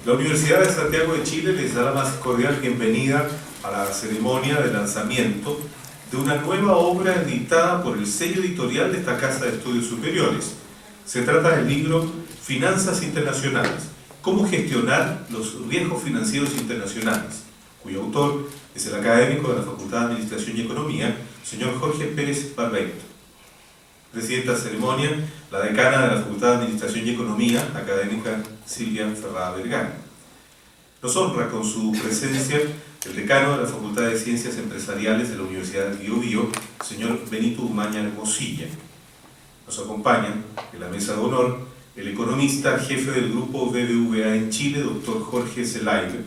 La Universidad de Santiago de Chile les da la más cordial bienvenida a la ceremonia de lanzamiento de una nueva obra editada por el sello editorial de esta Casa de Estudios Superiores. Se trata del libro Finanzas Internacionales, cómo gestionar los riesgos financieros internacionales, cuyo autor es el académico de la Facultad de Administración y Economía, señor Jorge Pérez Barbeito. Preside esta ceremonia la decana de la Facultad de Administración y Economía, académica Silvia Ferrada Vergara. Nos honra con su presencia el decano de la Facultad de Ciencias Empresariales de la Universidad del Biobío, señor Benito Umaña Hermosilla. Nos acompañan en la mesa de honor el economista jefe del grupo BBVA en Chile, doctor Jorge Zelaibe,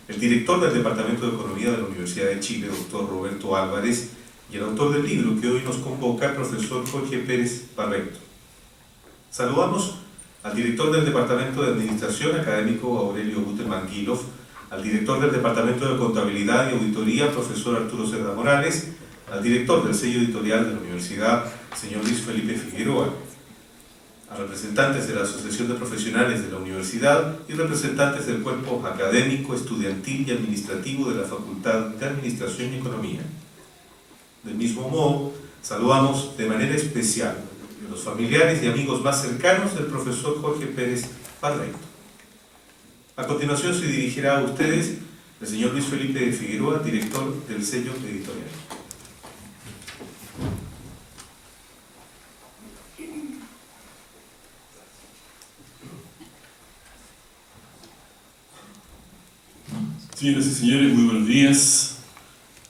el director del Departamento de Economía de la Universidad de Chile, doctor Roberto Álvarez, y el autor del libro que hoy nos convoca, el profesor Jorge Pérez Barbeito. Saludamos al director del Departamento de Administración, académico Aurelio Guterman-Guilov, al director del Departamento de Contabilidad y Auditoría, profesor Arturo Cerda Morales, al director del sello editorial de la Universidad, señor Luis Felipe Figueroa, a representantes de la Asociación de Profesionales de la Universidad y representantes del cuerpo académico, estudiantil y administrativo de la Facultad de Administración y Economía. Del mismo modo, saludamos de manera especial a los familiares y amigos más cercanos del profesor Jorge Pérez Barbeito. A continuación se dirigirá a ustedes el señor Luis Felipe Figueroa, director del sello editorial. Señoras y señores, muy buenos días.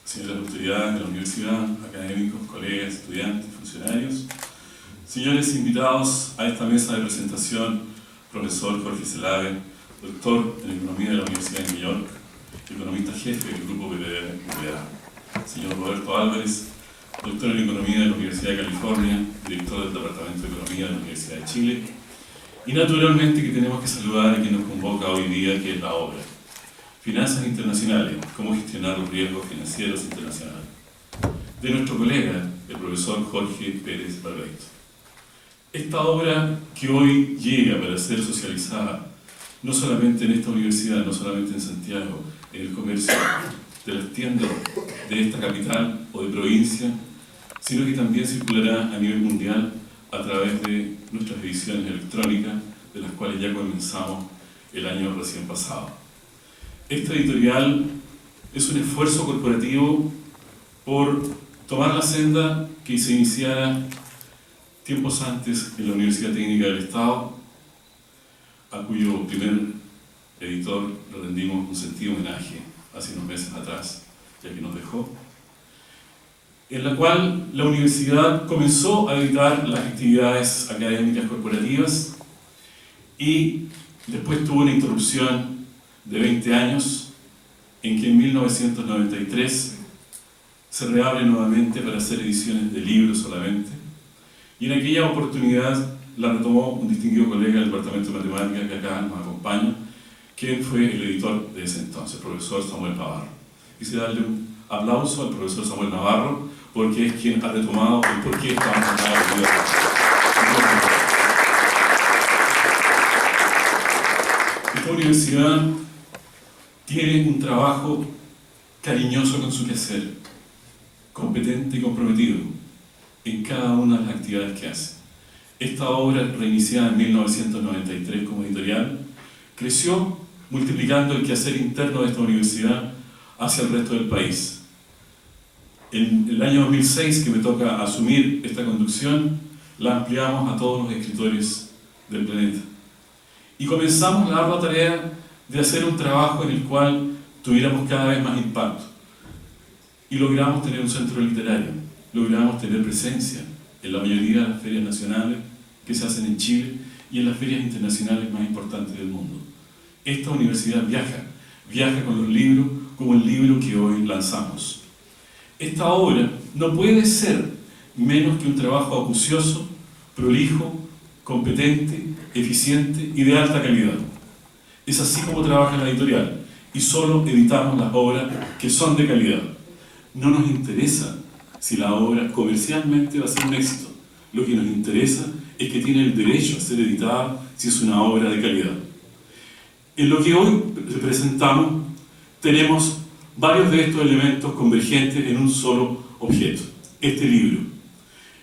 Señoras autoridades de la universidad, académicos, colegas, estudiantes, funcionarios. Señores invitados a esta mesa de presentación, profesor Jorge Zelaibe, doctor en Economía de la Universidad de New York, economista jefe del grupo BBVA. Señor Roberto Álvarez, doctor en Economía de la Universidad de California, director del Departamento de Economía de la Universidad de Chile. Y naturalmente que tenemos que saludar a quien nos convoca hoy día, que es la obra Finanzas Internacionales, cómo gestionar los riesgos financieros internacionales, de nuestro colega, el profesor Jorge Pérez Barbeito. Esta obra que hoy llega para ser socializada, no solamente en esta universidad, no solamente en Santiago, en el comercio de las tiendas de esta capital o de provincia, sino que también circulará a nivel mundial a través de nuestras ediciones electrónicas, de las cuales ya comenzamos el año recién pasado. Esta editorial es un esfuerzo corporativo por tomar la senda que se iniciara tiempos antes en la Universidad Técnica del Estado, a cuyo primer editor le rendimos un sentido homenaje hace unos meses atrás, ya que nos dejó, en la cual la universidad comenzó a editar las actividades académicas corporativas y después tuvo una interrupción de 20 años, en que en 1993 se reabre nuevamente para hacer ediciones de libros solamente, y en aquella oportunidad la retomó un distinguido colega del Departamento de Matemáticas que acá nos acompaña, quien fue el editor de ese entonces, el profesor Samuel Navarro. Quisiera darle un aplauso al profesor Samuel Navarro, porque es quien ha retomado el por qué estamos acá el día de hoy. Esta universidad tiene un trabajo cariñoso con su quehacer, competente y comprometido en cada una de las actividades que hace. Esta obra, reiniciada en 1993 como editorial, creció multiplicando el quehacer interno de esta universidad hacia el resto del país. En el año 2006, que me toca asumir esta conducción, la ampliamos a todos los escritores del planeta. Y comenzamos la ardua tarea de hacer un trabajo en el cual tuviéramos cada vez más impacto. Y logramos tener un centro literario, logramos tener presencia en la mayoría de las ferias nacionales que se hacen en Chile y en las ferias internacionales más importantes del mundo. Esta universidad viaja con los libros como el libro que hoy lanzamos. Esta obra no puede ser menos que un trabajo acucioso, prolijo, competente, eficiente y de alta calidad. Es así como trabaja la editorial, y solo editamos las obras que son de calidad. No nos interesa si la obra comercialmente va a ser un éxito. Lo que nos interesa es que tiene el derecho a ser editada si es una obra de calidad. En lo que hoy presentamos tenemos varios de estos elementos convergentes en un solo objeto, este libro.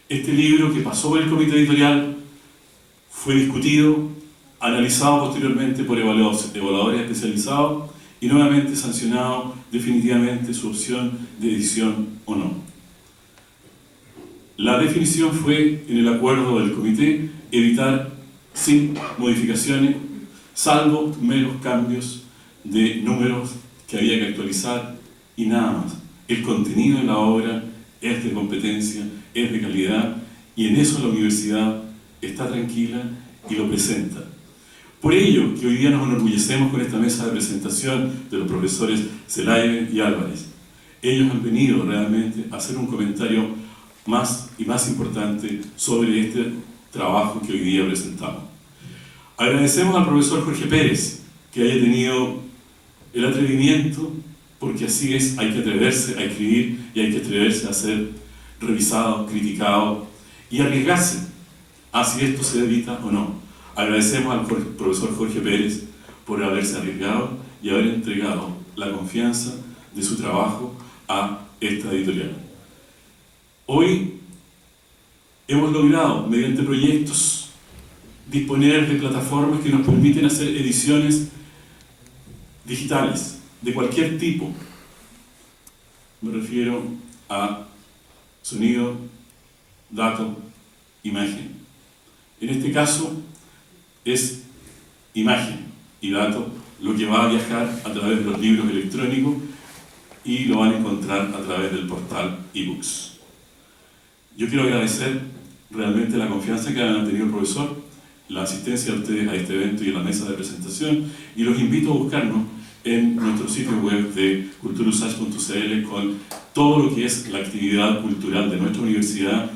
Este libro que pasó por el comité editorial, fue discutido, analizado posteriormente por evaluadores especializados y nuevamente sancionado definitivamente su opción de edición o no. La definición fue, en el acuerdo del comité, editar sin modificaciones, salvo meros cambios de números que había que actualizar y nada más. El contenido de la obra es de competencia, es de calidad, y en eso la universidad está tranquila y lo presenta. Por ello que hoy día nos enorgullecemos con esta mesa de presentación de los profesores Zelaibe y Álvarez. Ellos han venido realmente a hacer un comentario más y más importante sobre este trabajo que hoy día presentamos. Agradecemos al profesor Jorge Pérez que haya tenido el atrevimiento, porque así es, hay que atreverse a escribir y hay que atreverse a ser revisado, criticado y arriesgarse a si esto se edita o no. Agradecemos al profesor Jorge Pérez por haberse arriesgado y haber entregado la confianza de su trabajo a esta editorial. Hoy hemos logrado, mediante proyectos, disponer de plataformas que nos permiten hacer ediciones digitales de cualquier tipo. Me refiero a sonido, dato, imagen. En este caso es imagen y dato lo que va a viajar a través de los libros electrónicos y lo van a encontrar a través del portal eBooks. Yo quiero agradecer realmente la confianza que han tenido el profesor, la asistencia de ustedes a este evento y a la mesa de presentación, y los invito a buscarnos en nuestro sitio web de culturusach.cl con todo lo que es la actividad cultural de nuestra universidad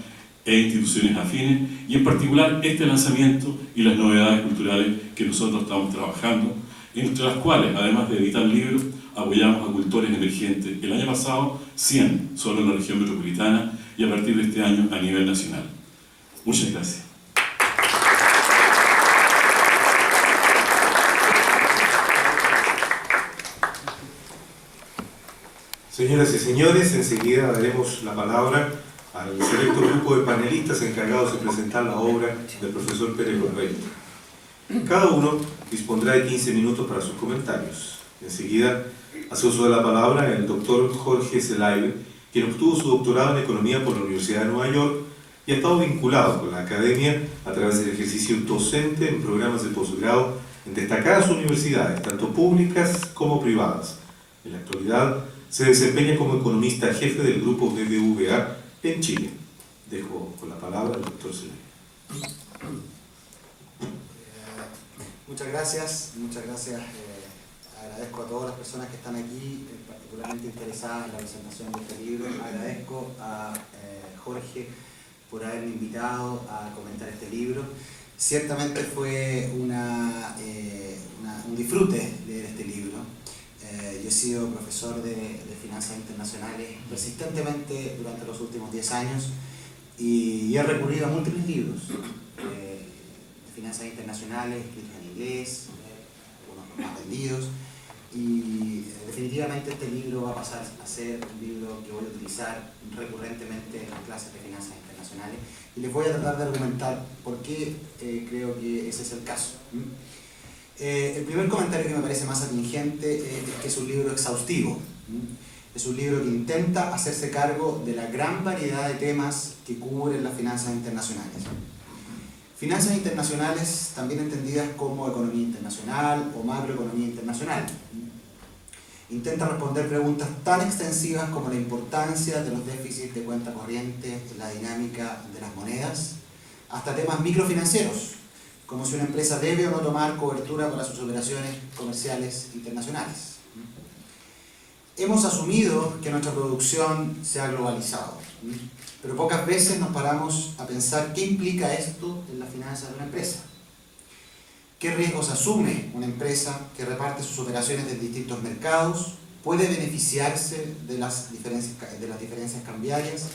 e instituciones afines, y en particular este lanzamiento y las novedades culturales que nosotros estamos trabajando, entre las cuales, además de editar libros, apoyamos a cultores emergentes. El año pasado, 100 solo en la región metropolitana, y a partir de este año a nivel nacional. Muchas gracias. Señoras y señores, enseguida daremos la palabra al selecto grupo de panelistas encargados de presentar la obra del profesor Pérez Larraín. Cada uno dispondrá de 15 minutos para sus comentarios. Enseguida hace uso de la palabra el doctor Jorge Zelaibe, quien obtuvo su doctorado en Economía por la Universidad de Nueva York y ha estado vinculado con la academia a través del ejercicio docente en programas de posgrado en destacadas universidades, tanto públicas como privadas. En la actualidad se desempeña como economista jefe del grupo BBVA en Chile. Dejo con la palabra al doctor Zelaibe. Muchas gracias. Agradezco a todas las personas que están aquí, particularmente interesadas en la presentación de este libro. Agradezco a Jorge por haberme invitado a comentar este libro. Ciertamente fue un disfrute leer este libro. Yo he sido profesor de finanzas internacionales persistentemente durante los últimos 10 años y he recurrido a múltiples libros de finanzas internacionales escritos en inglés, algunos más vendidos, y definitivamente este libro va a pasar a ser un libro que voy a utilizar recurrentemente en las clases de finanzas internacionales, y les voy a tratar de argumentar por qué creo que ese es el caso. El primer comentario que me parece más atingente es que es un libro exhaustivo. Es un libro que intenta hacerse cargo de la gran variedad de temas que cubren las finanzas internacionales. Finanzas internacionales, también entendidas como economía internacional o macroeconomía internacional. Intenta responder preguntas tan extensivas como la importancia de los déficits de cuenta corriente en la dinámica de las monedas, hasta temas microfinancieros, como si una empresa debe o no tomar cobertura para sus operaciones comerciales internacionales. Hemos asumido que nuestra producción se ha globalizado, pero pocas veces nos paramos a pensar qué implica esto en la finanza de una empresa. ¿Qué riesgos asume una empresa que reparte sus operaciones en distintos mercados? ¿Puede beneficiarse de las diferencias cambiarias?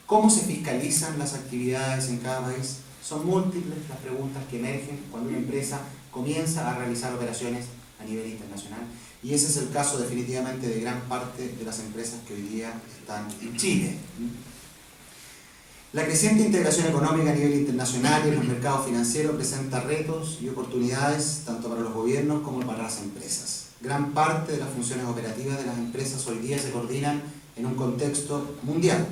¿Cómo se fiscalizan las actividades en cada país? Son múltiples las preguntas que emergen cuando una empresa comienza a realizar operaciones a nivel internacional, y ese es el caso definitivamente de gran parte de las empresas que hoy día están en Chile. La creciente integración económica a nivel internacional y en los mercados financieros presenta retos y oportunidades tanto para los gobiernos como para las empresas. Gran parte de las funciones operativas de las empresas hoy día se coordinan en un contexto mundial.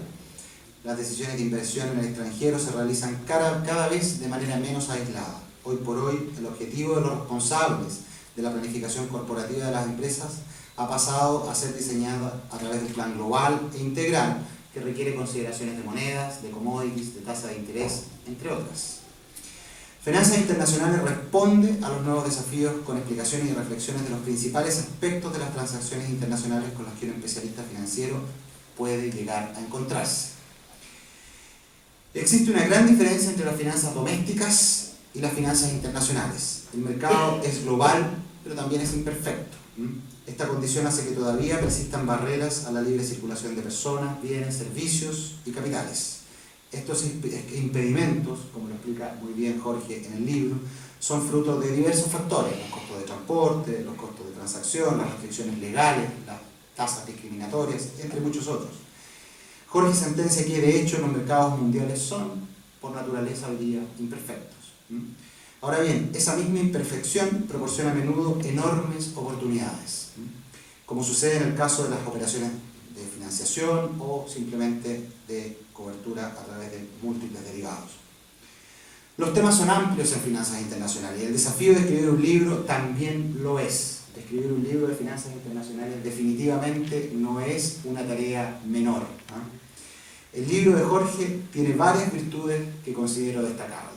Las decisiones de inversión en el extranjero se realizan cada vez de manera menos aislada. Hoy por hoy, el objetivo de los responsables de la planificación corporativa de las empresas ha pasado a ser diseñada a través de un plan global e integral que requiere consideraciones de monedas, de commodities, de tasa de interés, entre otras. Finanzas Internacionales responde a los nuevos desafíos con explicaciones y reflexiones de los principales aspectos de las transacciones internacionales con las que un especialista financiero puede llegar a encontrarse. Existe una gran diferencia entre las finanzas domésticas y las finanzas internacionales. El mercado es global, pero también es imperfecto. Esta condición hace que todavía persistan barreras a la libre circulación de personas, bienes, servicios y capitales. Estos impedimentos, como lo explica muy bien Jorge en el libro, son fruto de diversos factores: los costos de transporte, los costos de transacción, las restricciones legales, las tasas discriminatorias, entre muchos otros. Jorge sentencia que de hecho los mercados mundiales son, por naturaleza hoy día, imperfectos. Ahora bien, esa misma imperfección proporciona a menudo enormes oportunidades, como sucede en el caso de las operaciones de financiación o simplemente de cobertura a través de múltiples derivados. Los temas son amplios en finanzas internacionales y el desafío de escribir un libro también lo es. Escribir un libro de finanzas internacionales definitivamente no es una tarea menor. El libro de Jorge tiene varias virtudes que considero destacables.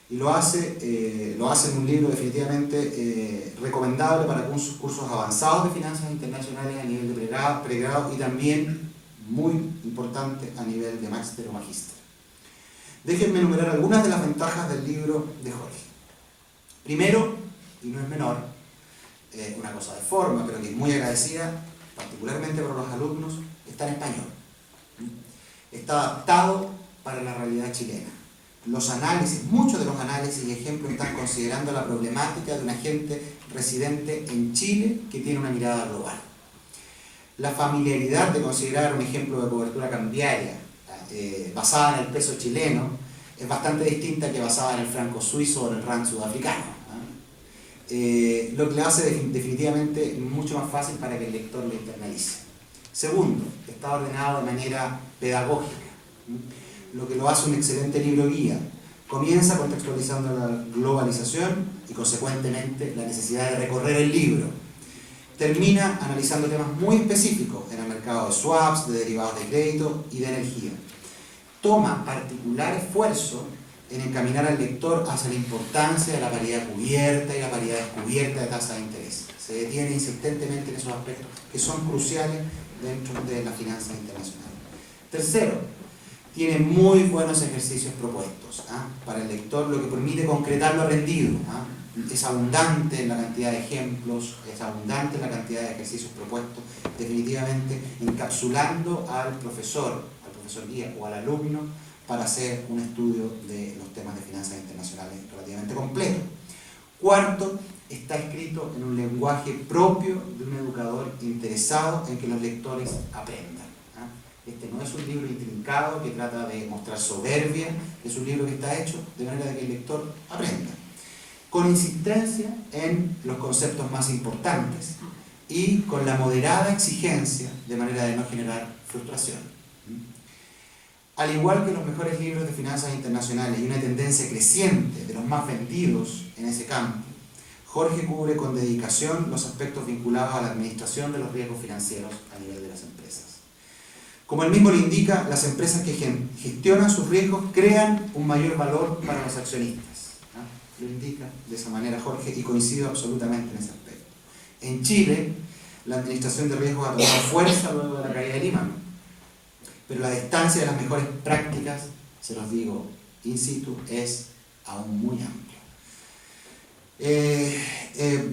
Y lo hace en un libro definitivamente recomendable para cursos avanzados de finanzas internacionales a nivel de pregrado y también muy importante a nivel de máster o magíster. Déjenme enumerar algunas de las ventajas del libro de Jorge. Primero, y no es menor, una cosa de forma, pero que es muy agradecida, particularmente para los alumnos, está en español. Está adaptado para la realidad chilena. Los análisis, muchos de los análisis y ejemplos están considerando la problemática de un agente residente en Chile que tiene una mirada global. La familiaridad de considerar un ejemplo de cobertura cambiaria basada en el peso chileno es bastante distinta que basada en el franco suizo o en el rand sudafricano. Lo que le hace definitivamente mucho más fácil para que el lector lo internalice. Segundo, está ordenado de manera pedagógica, lo que lo hace un excelente libro guía. Comienza contextualizando la globalización y consecuentemente la necesidad de recorrer el libro. Termina analizando temas muy específicos en el mercado de swaps, de derivados de crédito y de energía. Toma particular esfuerzo en encaminar al lector hacia la importancia de la paridad cubierta y la paridad descubierta de tasa de interés. Se detiene insistentemente en esos aspectos que son cruciales dentro de la finanza internacional. Tercero, tiene muy buenos ejercicios propuestos para el lector, lo que permite concretar lo aprendido. Es abundante en la cantidad de ejemplos, es abundante en la cantidad de ejercicios propuestos, definitivamente encapsulando al profesor guía o al alumno para hacer un estudio de los temas de finanzas internacionales relativamente completo. Cuarto, está escrito en un lenguaje propio de un educador interesado en que los lectores aprendan. Este no es un libro intrincado que trata de mostrar soberbia, es un libro que está hecho de manera de que el lector aprenda, con insistencia en los conceptos más importantes y con la moderada exigencia de manera de no generar frustración. Al igual que los mejores libros de finanzas internacionales y una tendencia creciente de los más vendidos en ese campo, Jorge cubre con dedicación los aspectos vinculados a la administración de los riesgos financieros a nivel de las empresas. Como el mismo lo indica, las empresas que gestionan sus riesgos crean un mayor valor para los accionistas. Lo indica de esa manera Jorge y coincido absolutamente en ese aspecto. En Chile, la administración de riesgos ha tomado fuerza luego de la caída de Lehman, pero la distancia de las mejores prácticas, se los digo in situ, es aún muy amplia.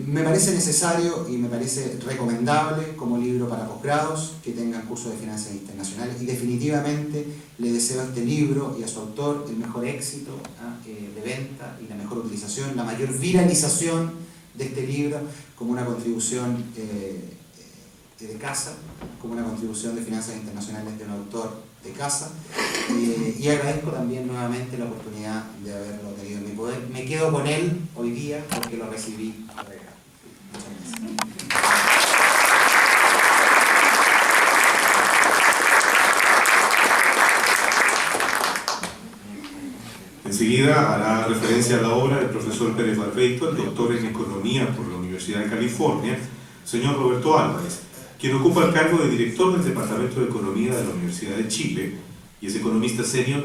Me parece necesario y me parece recomendable como libro para posgrados que tengan cursos de finanzas internacionales y definitivamente le deseo a este libro y a su autor el mejor éxito de venta y la mejor utilización, la mayor viralización de este libro como una contribución de casa, como una contribución de finanzas internacionales de un autor de casa, y agradezco también nuevamente la oportunidad de haberlo tenido en mi poder. Me quedo con él hoy día porque lo recibí de regalo. Muchas gracias. Enseguida hará referencia a la obra del profesor Pérez Barbeito, el doctor en Economía por la Universidad de California, señor Roberto Álvarez, quien ocupa el cargo de director del Departamento de Economía de la Universidad de Chile y es economista senior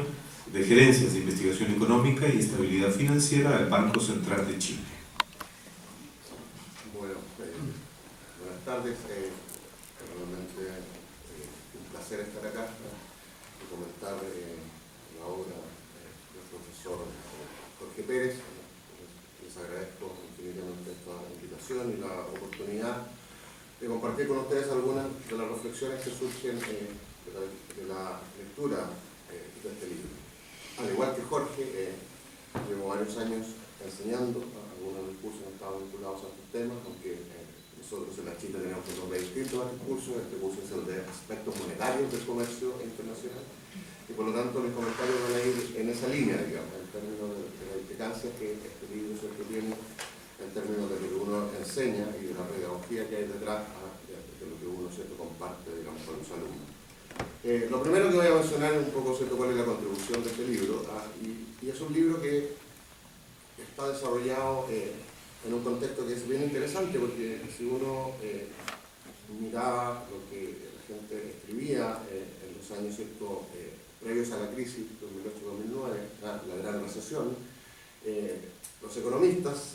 de Gerencias de Investigación Económica y Estabilidad Financiera del Banco Central de Chile. Bueno, buenas tardes. Realmente un placer estar acá y comentar la obra del profesor Jorge Pérez. Les agradezco infinitamente esta invitación y la oportunidad de compartir con ustedes algunas de las reflexiones que surgen de la lectura de este libro. Al igual que Jorge, llevo varios años enseñando, algunos de los cursos han estado vinculados a estos temas, aunque nosotros en la Chile tenemos un nombre distinto a este curso es el de aspectos monetarios del comercio internacional, y por lo tanto mis comentarios van a ir en esa línea, digamos, en términos de la implicancia que este libro tiene en términos de lo que uno enseña y de la pedagogía que hay detrás de lo que uno comparte, digamos, con los alumnos. Lo primero que voy a mencionar es un poco cuál es la contribución de este libro, y es un libro que está desarrollado en un contexto que es bien interesante, porque si uno miraba lo que la gente escribía en los años previos a la crisis 2008-2009, la gran recesión, los economistas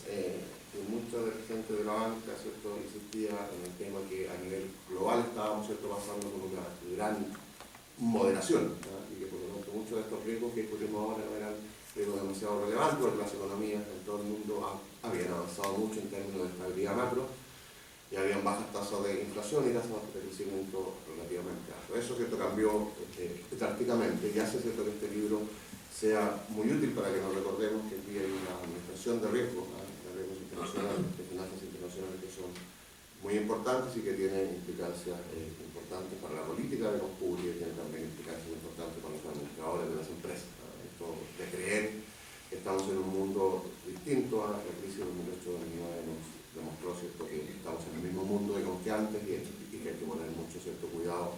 y mucha gente de la banca insistía en el tema que a nivel global estábamos pasando por una gran moderación, y que por lo tanto muchos de estos riesgos que discutimos ahora no eran riesgos demasiado relevantes, porque las economías en todo el mundo habían avanzado mucho en términos de estabilidad macro y habían bajas tasas de inflación y tasas de crecimiento relativamente alto. Eso cambió drásticamente y hace que este libro sea muy útil para que nos recordemos que aquí hay una administración de riesgos, de riesgos internacionales, de finanzas internacionales que son muy importantes y que tienen implicancias importantes para la política de los públicos y tienen también implicancias importantes para los administradores de las empresas. Esto de creer que estamos en un mundo distinto a la crisis de 2008-2009 nos demostró que estamos en el mismo mundo de que antes y que hay que poner mucho cuidado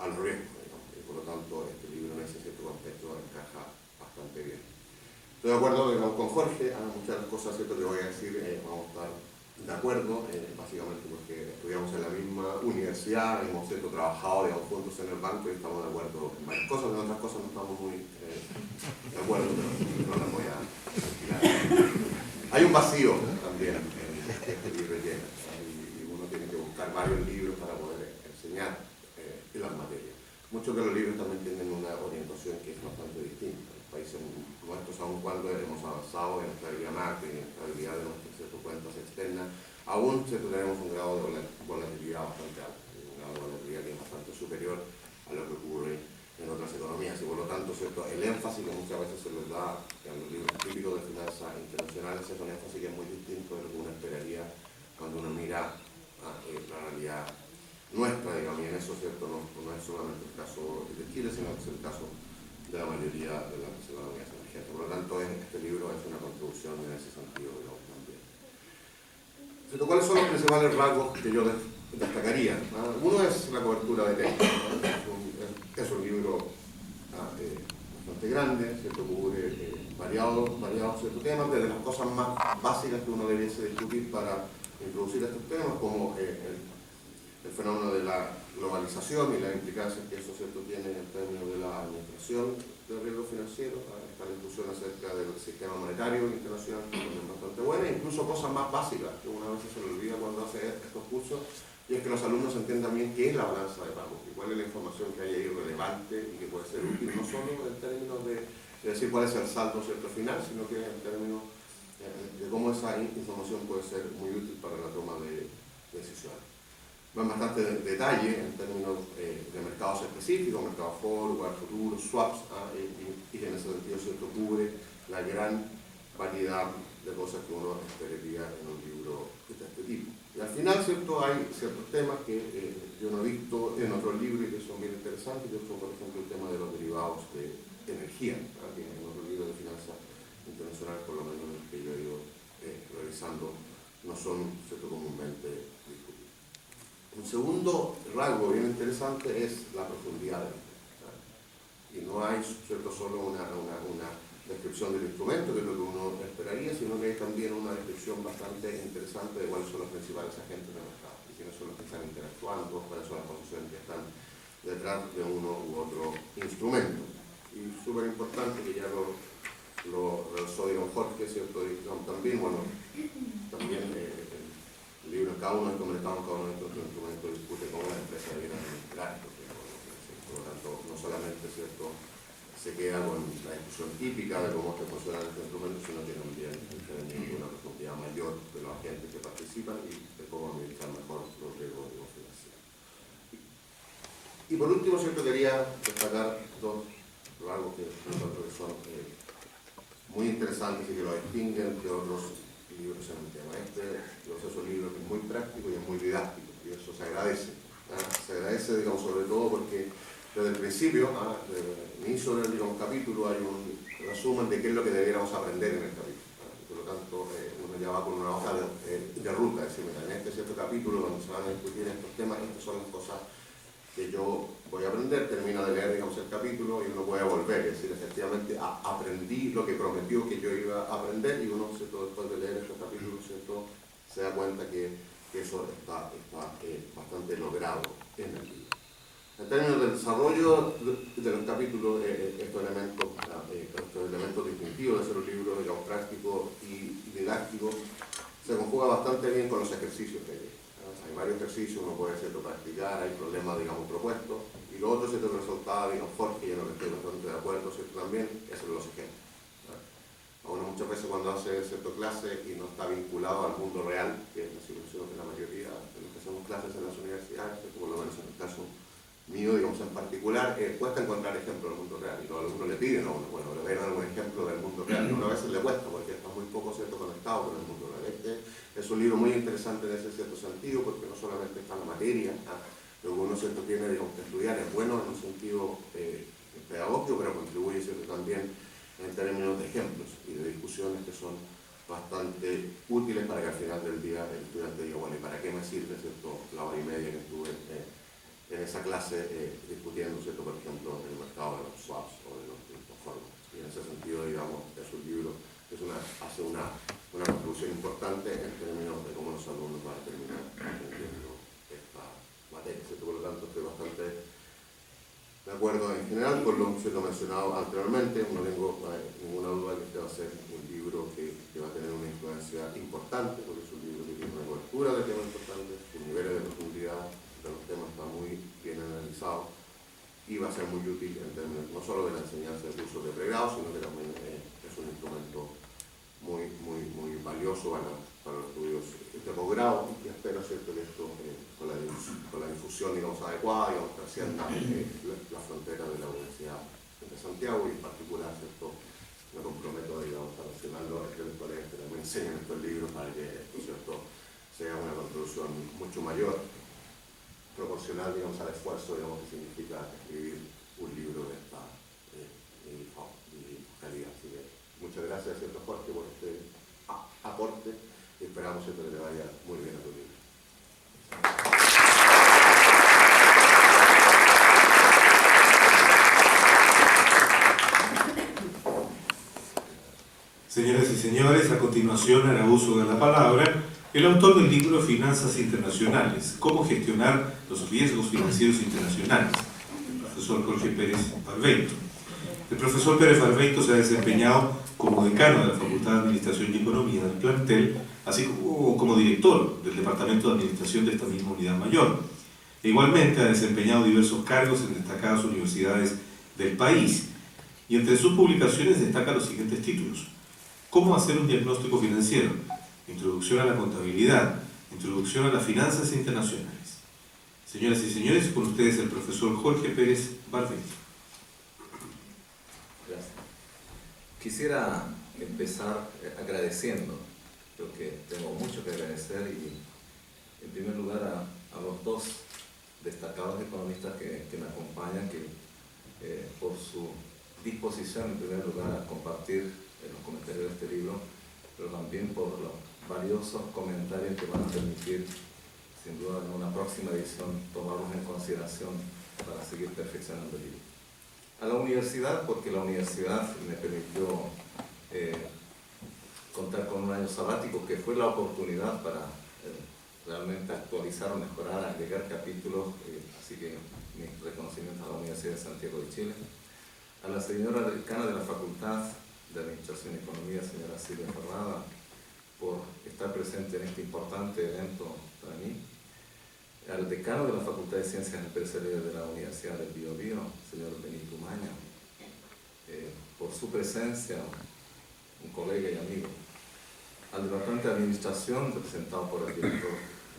al riesgo. Y por lo tanto este libro en ese contexto encaja bastante bien. Estoy de acuerdo con Jorge, muchas de las cosas que voy a decir vamos a estar de acuerdo, básicamente porque estudiamos en la misma universidad, hemos trabajado juntos en el banco y estamos de acuerdo en varias cosas, en otras cosas no estamos muy de acuerdo, pero no las voy a explicar. Hay un vacío también en este libro lleno, y uno tiene que buscar varios libros para poder enseñar las materias. Muchos de los libros también tienen una orientación que es bastante distinta. Los países nuestros, aun cuando hemos avanzado en estabilidad macro y en estabilidad de nuestras cuentas externas, aún tenemos un grado de volatilidad bastante alto, un grado de volatilidad que es bastante superior a lo que ocurre en otras economías, y por lo tanto el énfasis que muchas veces se les da en los libros típicos de finanzas internacionales es un énfasis que es muy distinto de lo que uno esperaría cuando uno mira la realidad nuestra, digamos, y en eso no es solamente el caso de Chile, sino que es el caso de la mayoría de las economías emergentes. Por lo tanto, este libro es una contribución en ese sentido, digamos, también. ¿Cuáles son los principales rasgos que yo destacaría? Uno es la cobertura de texto. Es un libro bastante grande, cubre variados temas, desde las cosas más básicas que uno debiese discutir para introducir estos temas, como el fenómeno de la globalización y las implicancias que eso tiene en términos de la administración del riesgo financiero, esta discusión acerca del sistema monetario internacional, que es bastante buena, e incluso cosas más básicas que una vez se le olvida cuando hace estos cursos, y es que los alumnos entiendan bien qué es la balanza de pagos y cuál es la información que hay ahí relevante y que puede ser útil, no solo en términos de decir cuál es el saldo final, sino que en términos de cómo esa información puede ser muy útil para la toma de decisiones. Va en bastante detalle en términos de mercados específicos, mercados forward, futuros, swaps, y en ese sentido cubre la gran variedad de cosas que uno esperaría en un libro de este tipo. Y al final, ¿cierto?, hay ciertos temas que yo no he visto en otros libros y que son bien interesantes, que son, por ejemplo, el tema de los derivados de energía, que en otros libros de finanzas internacionales, por lo menos en los que yo he ido revisando, no son, ¿cierto?, comúnmente discutidos. Un segundo rasgo bien interesante es la profundidad del tema. Y no hay, ¿cierto?, solo una descripción del instrumento, que es lo que uno esperaría, sino que hay también una descripción bastante interesante de cuáles son los principales agentes del mercado y quiénes son los que están interactuando, cuáles son las posiciones que están detrás de uno u otro instrumento. Y súper importante, que ya lo realizó Jorge, ¿cierto? También, bueno, también el libro cada uno de estos mercados, cada uno de estos instrumentos discute cómo la empresa debiera administrar, porque por lo tanto no solamente, ¿cierto?, se queda con la discusión típica de cómo se funcionan estos instrumentos, sino que también tiene una profundidad mayor de los agentes que participan y de cómo administrar mejor los riesgos financieros. Y por último, ¿cierto?, quería destacar dos rasgos que son muy interesantes y que lo distinguen de otros libros en el tema. Yo sé, es un libro que es muy práctico y es muy didáctico, y eso se agradece. Se agradece, digamos, sobre todo porque desde el principio, desde el inicio del capítulo, hay un resumen de qué es lo que debiéramos aprender en el capítulo. Por lo tanto, uno ya va con una hoja de ruta, es decir, mira, en este cierto capítulo donde se van a discutir estos temas, estas son las cosas que yo voy a aprender, termina de leer, digamos, el capítulo y uno puede volver, es decir, efectivamente aprendí lo que prometió que yo iba a aprender, y uno, ¿cierto?, después de leer estos capítulos, ¿cierto?, se da cuenta que eso está bastante logrado en el libro. En términos del desarrollo de los capítulos, estos elementos distintivos de ser un libro, digamos, práctico y didáctico, se conjuga bastante bien con los ejercicios que hay. Hay varios ejercicios, uno puede, ¿cierto?, practicar, hay problemas, digamos, propuestos, y lo otro, ¿cierto?, que resultaba, digamos, Jorge, y en lo que estoy bastante de acuerdo, ¿cierto?, también, es en los ejemplos. A uno muchas veces cuando hace, ¿cierto?, clase y no está vinculado al mundo real, que es la situación de la mayoría de los que hacemos clases en las universidades, por lo menos en el caso mío, digamos, en particular, cuesta encontrar ejemplos del mundo real, y los alumnos le piden a uno, bueno, le ven algún ejemplo del mundo real, y uno a veces le cuesta porque está muy poco, ¿cierto?, conectado con el mundo real. Es un libro muy interesante en ese cierto sentido, porque no solamente está la materia, lo que uno, ¿cierto?, tiene, digamos, que estudiar es bueno en un sentido pedagógico, pero contribuye, ¿cierto?, también en términos de ejemplos y de discusiones que son bastante útiles para que al final del día el estudiante diga, bueno, ¿y para qué me sirve, ¿cierto?, la hora y media que estuve en esa clase discutiendo, ¿cierto?, por ejemplo, el mercado de los swaps o de los forwards? Y en ese sentido, digamos, es un libro que hace una contribución importante en términos de cómo los alumnos van a terminar aprendiendo esta materia, ¿cierto? Por lo tanto, estoy bastante de acuerdo en general con lo que se lo mencionado anteriormente. No tengo ninguna duda que este va a ser un libro que va a tener una influencia importante, porque es un libro que tiene una cobertura de temas importantes, sus niveles de profundidad de los temas está muy bien analizado, y va a ser muy útil en términos no solo de la enseñanza de cursos de pregrado, sino que también es un instrumento muy valioso para los estudios de posgrado, y espero, ¿cierto?, que esto, con la difusión, digamos, adecuada, digamos, trascienda la frontera de la Universidad de Santiago, y en particular, ¿cierto?, me comprometo, digamos, a mencionar los intelectuales que también enseñan estos libros para que esto, ¿cierto?, sea una contribución mucho mayor, proporcional, digamos, al esfuerzo, digamos, que significa escribir un libro de esta calidad. Así que muchas gracias, ¿cierto?, Jorge, por este aporte, y esperamos, ¿cierto?, que le vaya muy bien a tu libro. Señoras y señores, a continuación hará uso de la palabra el autor del libro Finanzas Internacionales, cómo gestionar los riesgos financieros internacionales, el profesor Jorge Pérez Barbeito. El profesor Pérez Barbeito se ha desempeñado como decano de la Facultad de Administración y Economía del plantel, así como director del Departamento de Administración de esta misma unidad mayor. E igualmente ha desempeñado diversos cargos en destacadas universidades del país, y entre sus publicaciones destaca los siguientes títulos: Cómo hacer un diagnóstico financiero, Introducción a la contabilidad, Introducción a las finanzas internacionales. Señoras y señores, con ustedes el profesor Jorge Pérez Barbeito. Gracias. Quisiera empezar agradeciendo. Creo que tengo mucho que agradecer y en primer lugar a los dos destacados economistas que me acompañan, que por su disposición en primer lugar a compartir los comentarios de este libro, pero también por los valiosos comentarios que van a permitir, sin duda, en una próxima edición tomarlos en consideración para seguir perfeccionando el libro. A la universidad, porque la universidad me permitió contar con un año sabático, que fue la oportunidad para realmente actualizar o mejorar, agregar capítulos, así que mis reconocimientos a la Universidad de Santiago de Chile. A la señora decana de la Facultad de Administración y Economía, señora Silvia Ferrada, por estar presente en este importante evento para mí. Al decano de la Facultad de Ciencias Empresariales de la Universidad del Biobío, señor Benito Umaña, por su presencia, un colega y amigo. Al Departamento de Administración, representado por el director,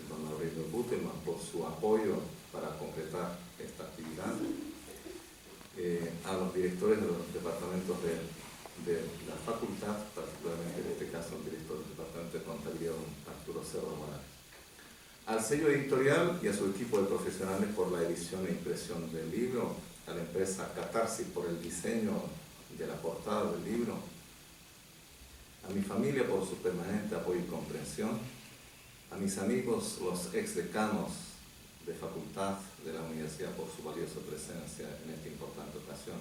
don Aurelio Butelman, por su apoyo para concretar esta actividad. A los directores de los departamentos de la facultad, particularmente en este caso el director del Departamento de Contabilidad, don Arturo Cerro Morales. Al sello editorial y a su equipo de profesionales por la edición e impresión del libro, a la empresa Catarsis por el diseño de la portada del libro, a mi familia por su permanente apoyo y comprensión, a mis amigos, los exdecanos de facultad de la universidad por su valiosa presencia en esta importante ocasión,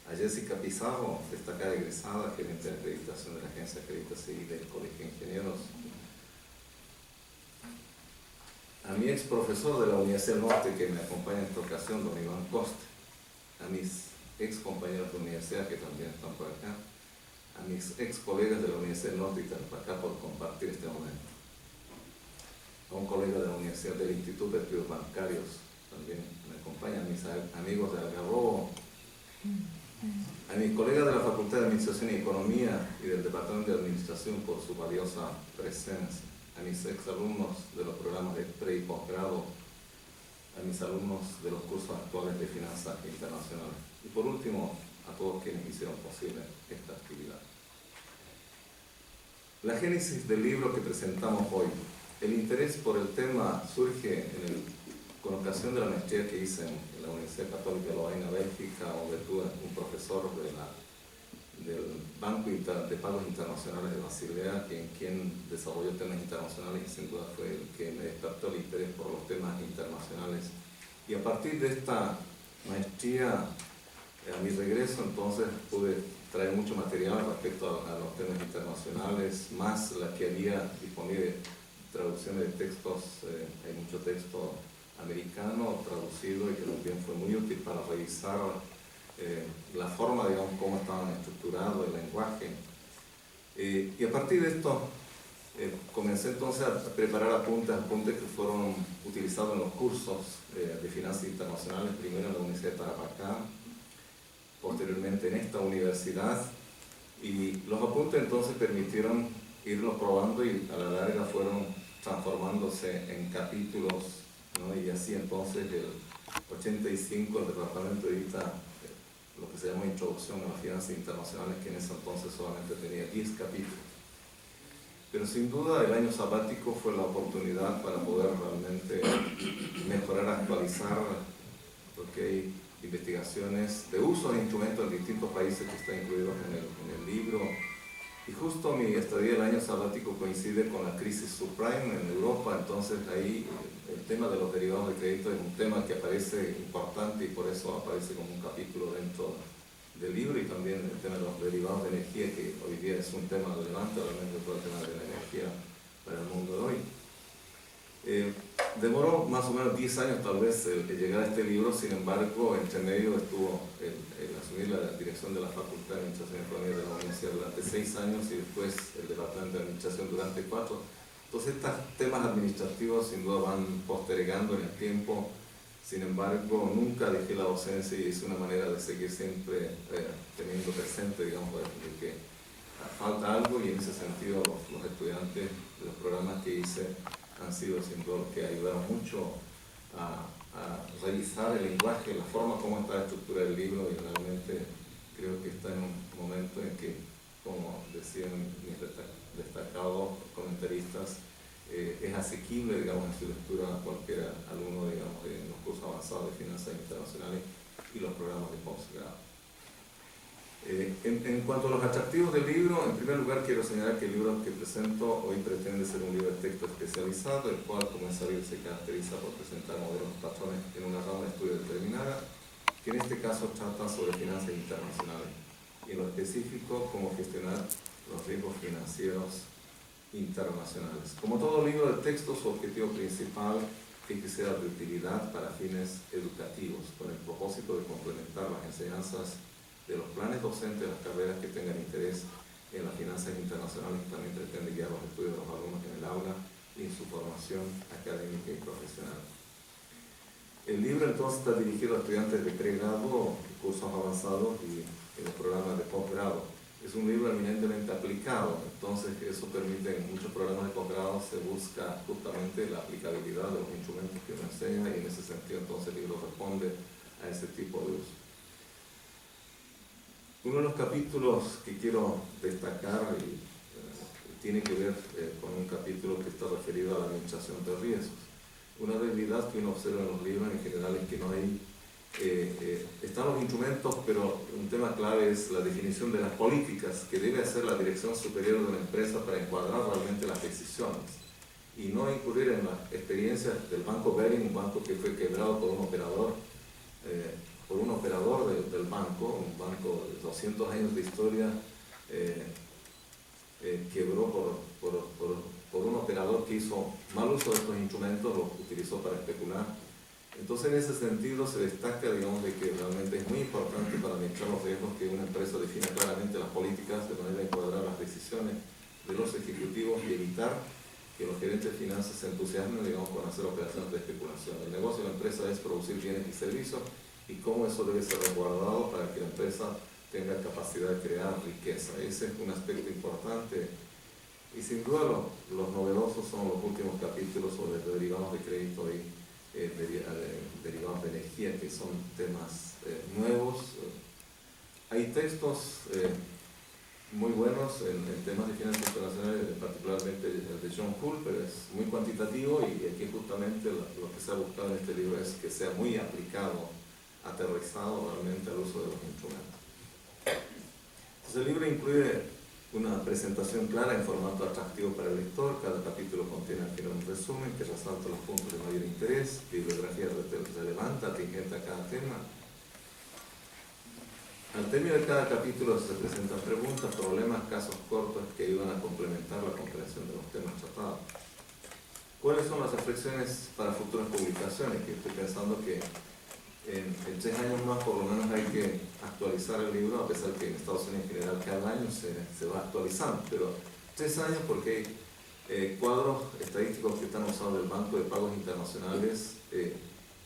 a Jessica Pizarro, destacada egresada, gerente de acreditación de la Agencia de Acreditación y del Colegio de Ingenieros, a mi ex profesor de la Universidad del Norte que me acompaña en esta ocasión, don Iván Costa, a mis ex compañeros de universidad que también están por acá, a mis ex colegas de la Universidad del Norte y están por acá por compartir este momento, a un colega de la Universidad del Instituto de Estudios Bancarios también me acompaña, a mis amigos de Algarrobo, a mis colegas de la Facultad de Administración y Economía y del Departamento de Administración por su valiosa presencia, a mis exalumnos de los programas de pre y posgrado, a mis alumnos de los cursos actuales de Finanzas Internacionales y por último a todos quienes hicieron posible esta actividad. La génesis del libro que presentamos hoy. El interés por el tema surge con ocasión de la maestría que hice en la Universidad Católica de Lovaina, Bélgica, donde tuve un profesor del Banco de Pagos Internacionales de Basilea, quien desarrolló temas internacionales y sin duda fue el que me despertó el interés por los temas internacionales. Y a partir de esta maestría, a mi regreso entonces pude traer mucho material respecto a los temas internacionales, más la que había disponible traducciones de textos, hay mucho texto americano traducido y que también fue muy útil para revisar la forma, digamos, cómo estaban estructurados el lenguaje. Y a partir de esto comencé entonces a preparar apuntes que fueron utilizados en los cursos de finanzas internacionales, primero en la Universidad de Tarapacá, posteriormente en esta universidad, y los apuntes entonces permitieron irlos probando y a la larga fueron transformándose en capítulos, ¿no? Y así entonces el 85 el departamento edita lo que se llama Introducción a las Finanzas Internacionales, que en ese entonces solamente tenía 10 capítulos. Pero sin duda el año sabático fue la oportunidad para poder realmente mejorar, actualizar, porque hay investigaciones de uso de instrumentos en distintos países que están incluidos en el libro. Y justo mi estadía del año sabático coincide con la crisis subprime en Europa, entonces ahí el tema de los derivados de crédito es un tema que aparece importante y por eso aparece como un capítulo dentro del libro, y también el tema de los derivados de energía, que hoy día es un tema relevante, realmente todo el tema de la energía para el mundo de hoy. Demoró más o menos 10 años tal vez el llegar a este libro, sin embargo, entre medio estuvo el asumir la dirección de la Facultad de Administración y Economía de la Universidad durante 6 años y después el Departamento de Administración durante 4. Entonces estos temas administrativos sin duda van postergando en el tiempo, sin embargo nunca dejé la docencia y es una manera de seguir siempre teniendo presente, digamos, de que falta algo, y en ese sentido los estudiantes de los programas que hice han sido sin duda los que ayudaron mucho a revisar el lenguaje, la forma como está estructurado el libro, y realmente creo que está en un momento en que como decían mis destacados comentaristas, es asequible, digamos, en su lectura a cualquier alumno, digamos, en los cursos avanzados de finanzas internacionales y los programas de posgrado. En cuanto a los atractivos del libro, en primer lugar quiero señalar que el libro que presento hoy pretende ser un libro de texto especializado, el cual, como es sabido, se caracteriza por presentar modelos patrones en una rama de estudio determinada, que en este caso trata sobre finanzas internacionales y en lo específico cómo gestionar los riesgos financieros internacionales. Como todo libro de texto, su objetivo principal es que sea de utilidad para fines educativos, con el propósito de complementar las enseñanzas de los planes docentes de las carreras que tengan interés en las finanzas internacionales, y también pretende guiar los estudios de los alumnos en el aula y en su formación académica y profesional. El libro entonces está dirigido a estudiantes de pregrado, cursos avanzados y en los programas de posgrado. Es un libro eminentemente aplicado, entonces eso permite en muchos programas de posgrado se busca justamente la aplicabilidad de los instrumentos que uno enseña, y en ese sentido entonces el libro responde a ese tipo de uso. Uno de los capítulos que quiero destacar tiene que ver con un capítulo que está referido a la administración de riesgos. Una realidad que uno observa en los libros en general es que no hay, están los instrumentos, pero un tema clave es la definición de las políticas que debe hacer la dirección superior de una empresa para encuadrar realmente las decisiones y no incurrir en las experiencias del Banco Bering, un banco que fue quebrado por un operador del banco, un banco de 200 años de historia, quebró por un operador que hizo mal uso de estos instrumentos, los utilizó para especular. Entonces, en ese sentido se destaca, digamos, de que realmente es muy importante para administrar los riesgos que una empresa defina claramente las políticas de manera de encuadrar las decisiones de los ejecutivos y evitar que los gerentes de finanzas se entusiasmen, digamos, con hacer operaciones de especulación. El negocio de la empresa es producir bienes y servicios, y cómo eso debe ser resguardado para que la empresa tenga capacidad de crear riqueza. Ese es un aspecto importante. Y sin duda los novedosos son los últimos capítulos sobre derivados de crédito y derivados de energía, que son temas nuevos. Hay textos muy buenos en temas de finanzas internacionales, particularmente el de John Hull, pero es muy cuantitativo, y aquí justamente lo que se ha buscado en este libro es que sea muy aplicado, aterrizado realmente al uso de los instrumentos. Entonces, el libro incluye una presentación clara en formato atractivo para el lector. Cada capítulo contiene al final un resumen que resalta los puntos de mayor interés, bibliografía relevante, atingente a cada tema. Al término de cada capítulo se presentan preguntas, problemas, casos cortos que ayudan a complementar la comprensión de los temas tratados. ¿Cuáles son las reflexiones para futuras publicaciones? Que estoy pensando que en 3 años más por lo menos hay que actualizar el libro, a pesar que en Estados Unidos en general cada año se va actualizando, pero 3 años porque hay cuadros estadísticos que están usados del Banco de Pagos Internacionales,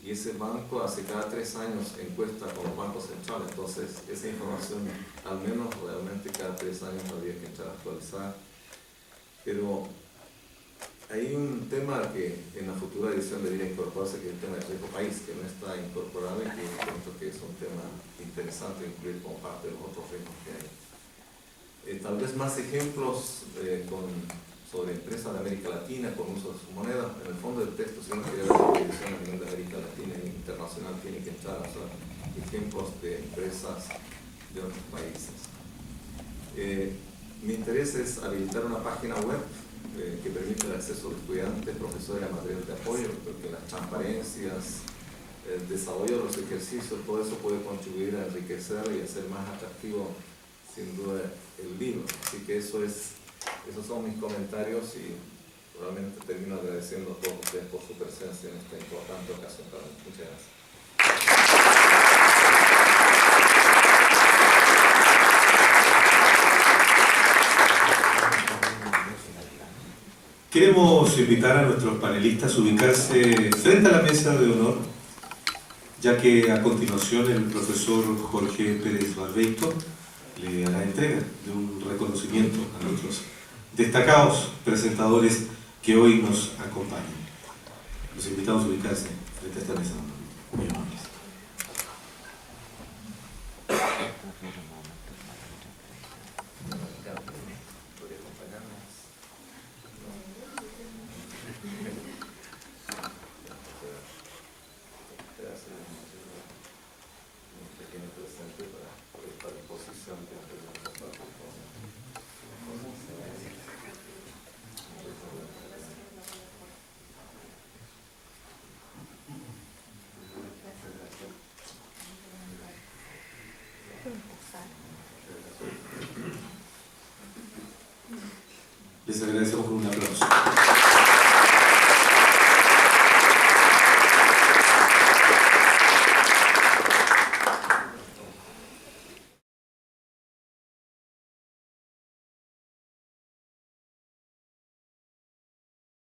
y ese banco hace cada 3 años encuesta con los bancos centrales, entonces esa información al menos realmente cada 3 años habría que entrar a actualizar. Pero hay un tema que en la futura edición debería incorporarse, que es el tema del riesgo país, que no está incorporado y que pienso que es un tema interesante incluir como parte de los otros riesgos que hay. Tal vez más ejemplos sobre empresas de América Latina con uso de su moneda. En el fondo del texto, si uno quiere ver la edición a nivel de América Latina e internacional, tiene que entrar a usar ejemplos de empresas de otros países. Mi interés es habilitar una página web que permite el acceso de estudiantes, profesores a material de apoyo, porque las transparencias, el desarrollo de los ejercicios, todo eso puede contribuir a enriquecer y hacer más atractivo, sin duda, el libro. Así que esos son mis comentarios, y realmente termino agradeciendo a todos ustedes por su presencia en esta importante ocasión para mí. Muchas gracias. Queremos invitar a nuestros panelistas a ubicarse frente a la mesa de honor, ya que a continuación el profesor Jorge Pérez Barbeito le hará entrega de un reconocimiento a nuestros destacados presentadores que hoy nos acompañan. Los invitamos a ubicarse frente a esta mesa de honor. Muy amables. Les agradecemos con un aplauso.